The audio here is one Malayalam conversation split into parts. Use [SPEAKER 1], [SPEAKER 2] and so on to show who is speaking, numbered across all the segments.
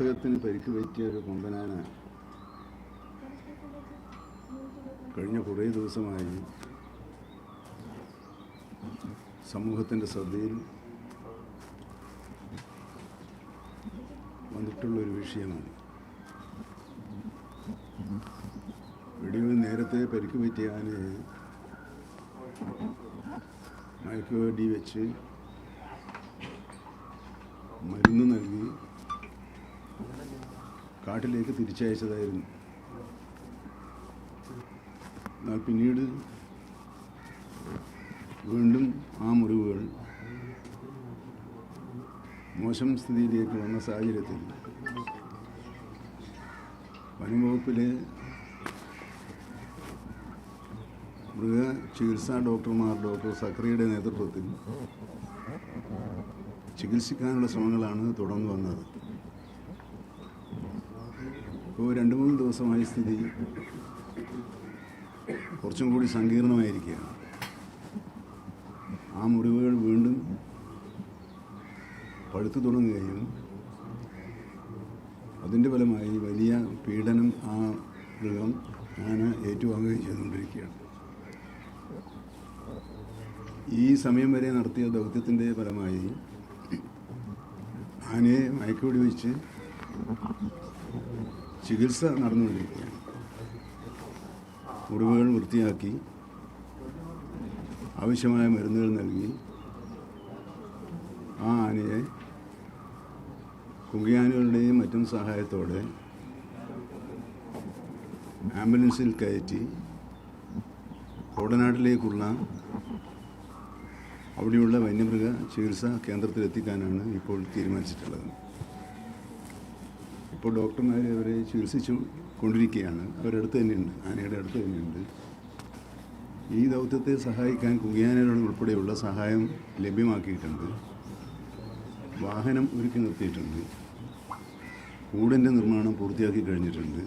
[SPEAKER 1] അദ്ദേഹത്തിന് പരിക്ക് പറ്റിയ ഒരു കൊമ്പനാന കഴിഞ്ഞ കുറേ ദിവസമായി സമൂഹത്തിൻ്റെ ശ്രദ്ധയിൽ വന്നിട്ടുള്ളൊരു വിഷയമാണ്. വെടിയിൽ നേരത്തെ പരിക്ക് പറ്റിയ ആനയെ മയക്കുവെടി വെച്ച് മരുന്ന് നൽകി കാട്ടിലേക്ക് തിരിച്ചയച്ചതായിരുന്നു. എന്നാൽ പിന്നീട് വീണ്ടും ആ മുറിവുകൾ മോശം സ്ഥിതിയിലേക്ക് വന്ന സാഹചര്യത്തിൽ വനംവകുപ്പിലെ മൃഗ ചികിത്സാ ഡോക്ടർമാർ ഡോക്ടർ സക്രിയയുടെ നേതൃത്വത്തിൽ ചികിത്സിക്കാനുള്ള ശ്രമങ്ങളാണ് തുടർന്നു വന്നത്. ഇപ്പോൾ 2-3 ദിവസമായി സ്ഥിതി കുറച്ചും കൂടി സങ്കീർണമായിരിക്കുകയാണ്. ആ മുറിവുകൾ വീണ്ടും പഴുത്തു തുടങ്ങുകയും അതിൻ്റെ ഫലമായി വലിയ പീഡനം ആ മൃഗം ആന ഏറ്റുവാങ്ങുകയും ചെയ്തുകൊണ്ടിരിക്കുകയാണ്. ഈ സമയം വരെ നടത്തിയ ദൗത്യത്തിൻ്റെ ഫലമായി ആനയെ മയക്കുവെടി വെച്ച് ചികിത്സ നടന്നുകൊണ്ടിരിക്കുകയാണ്. മുറിവുകൾ വൃത്തിയാക്കി ആവശ്യമായ മരുന്നുകൾ നൽകി ആ ആനയെ കുങ്കിയാനകളുടെയും മറ്റും സഹായത്തോടെ ആംബുലൻസിൽ കയറ്റി കോടനാട്ടിലേക്കുള്ള അവിടെയുള്ള വന്യമൃഗ ചികിത്സാ കേന്ദ്രത്തിലെത്തിക്കാനാണ് ഇപ്പോൾ തീരുമാനിച്ചിട്ടുള്ളത്. ഇപ്പോൾ ഡോക്ടർമാർ അവരെ ചികിത്സിച്ചു കൊണ്ടിരിക്കുകയാണ്. അവരടുത്ത് തന്നെയുണ്ട്, ആനയുടെ അടുത്ത് തന്നെയുണ്ട്. ഈ ദൗത്യത്തെ സഹായിക്കാൻ കുങ്കിയാനകൾ ഉൾപ്പെടെയുള്ള സഹായം ലഭ്യമാക്കിയിട്ടുണ്ട്. വാഹനം ഒരുക്കി നിർത്തിയിട്ടുണ്ട്. കൂടിൻ്റെ നിർമ്മാണം പൂർത്തിയാക്കി കഴിഞ്ഞിട്ടുണ്ട്.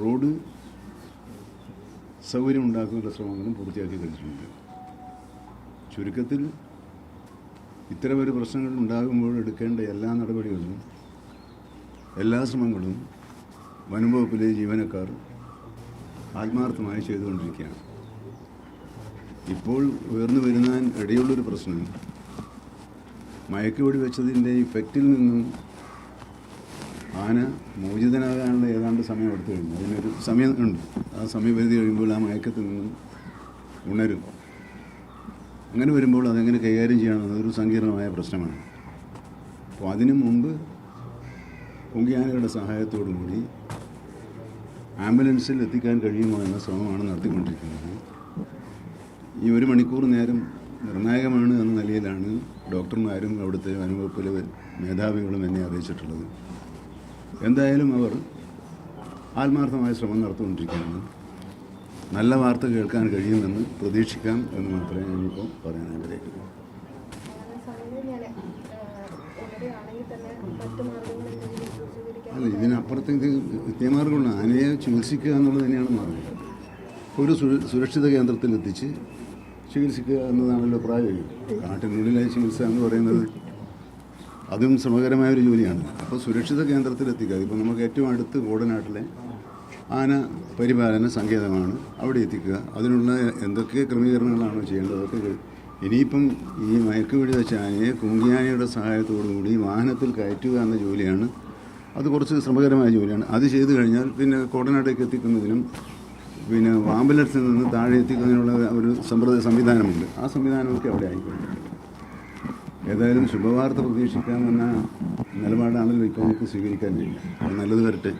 [SPEAKER 1] റോഡ് സൗകര്യം ഉണ്ടാക്കാനുള്ള ശ്രമങ്ങളും പൂർത്തിയാക്കി കഴിഞ്ഞിട്ടുണ്ട്. ചുരുക്കത്തിൽ ഇത്തരമൊരു പ്രശ്നങ്ങൾ ഉണ്ടാകുമ്പോൾ എടുക്കേണ്ട എല്ലാ നടപടികളും എല്ലാ ശ്രമങ്ങളും വനംവകുപ്പിലെ ജീവനക്കാർ ആത്മാർത്ഥമായി ചെയ്തുകൊണ്ടിരിക്കുകയാണ്. ഇപ്പോൾ ഉയർന്നു വരുവാൻ ഇടയുള്ളൊരു പ്രശ്നം മയക്കുവെടി വെച്ചതിൻ്റെ ഇഫക്റ്റിൽ നിന്നും ആന മോചിതനാകാനുള്ള ഏതാണ്ട് സമയം എടുത്തു കഴിഞ്ഞു. അതിനൊരു സമയം ഉണ്ട്. ആ സമയപരിധി കഴിയുമ്പോൾ ആ മയക്കത്തിൽ നിന്നും ഉണരും. അങ്ങനെ വരുമ്പോൾ അതെങ്ങനെ കൈകാര്യം ചെയ്യണമെന്ന് അതൊരു സങ്കീർണമായ പ്രശ്നമാണ്. അപ്പോൾ അതിനു മുമ്പ് കുങ്കിയാനകളുടെ സഹായത്തോടു കൂടി ആംബുലൻസിൽ എത്തിക്കാൻ കഴിയുമോ എന്ന ശ്രമമാണ് നടത്തിക്കൊണ്ടിരിക്കുന്നത്. ഈ 1 മണിക്കൂർ നേരം നിർണായകമാണ് എന്ന നിലയിലാണ് ഡോക്ടർമാരും അവിടുത്തെ വനംവകുപ്പിലെ മേധാവികളും എന്നെ അറിയിച്ചിട്ടുള്ളത്. എന്തായാലും അവർ ആത്മാർത്ഥമായ ശ്രമം നടത്തിക്കൊണ്ടിരിക്കുകയാണ്. നല്ല വാർത്ത കേൾക്കാൻ കഴിയുമെന്ന് പ്രതീക്ഷിക്കാം എന്ന് മാത്രമേ ഞാനിപ്പോൾ പറയാൻ ആഗ്രഹിക്കുന്നു. അല്ല, ഇതിനപ്പുറത്തേക്ക് നിത്യമാർഗമുള്ള ആനയെ ചികിത്സിക്കുക എന്നുള്ളത് തന്നെയാണ് പറഞ്ഞത്. ഒരു സുരക്ഷിത കേന്ദ്രത്തിലെത്തിച്ച് ചികിത്സിക്കുക എന്നതാണല്ലോ പ്രായോഗികം. കാട്ടിനുള്ളിലെ ചികിത്സ എന്ന് പറയുന്നത് അതും ശ്രമകരമായൊരു ജോലിയാണ്. അപ്പോൾ സുരക്ഷിത കേന്ദ്രത്തിലെത്തിക്കുക. ഇപ്പോൾ നമുക്ക് ഏറ്റവും അടുത്ത് കോടനാട്ടിലെ ആന പരിപാലന സങ്കേതമാണ്. അവിടെ എത്തിക്കുക. അതിനുള്ള എന്തൊക്കെ ക്രമീകരണങ്ങളാണോ ചെയ്യേണ്ടത് അതൊക്കെ ഇനിയിപ്പം ഈ മയക്കുവെടി വെച്ച ആനയെ കുങ്കിയാനയുടെ സഹായത്തോടുകൂടി വാഹനത്തിൽ കയറ്റുക എന്ന ജോലിയാണ്. അത് കുറച്ച് ശ്രമകരമായ ജോലിയാണ്. അത് ചെയ്തു കഴിഞ്ഞാൽ പിന്നെ കോടനാട്ടേക്ക് എത്തിക്കുന്നതിനും പിന്നെ ആംബുലൻസിൽ നിന്ന് താഴെ എത്തിക്കുന്നതിനുള്ള ഒരു സംവിധാനമുണ്ട്. ആ സംവിധാനമൊക്കെ അവിടെ ആയിക്കോട്ടെ. ഏതായാലും ശുഭവാർത്ത പ്രതീക്ഷിക്കാമെന്ന നിലപാടാണല്ലോ ഇപ്പോൾ നമുക്ക് സ്വീകരിക്കാൻ കഴിയും. നല്ലത് വരട്ടെ.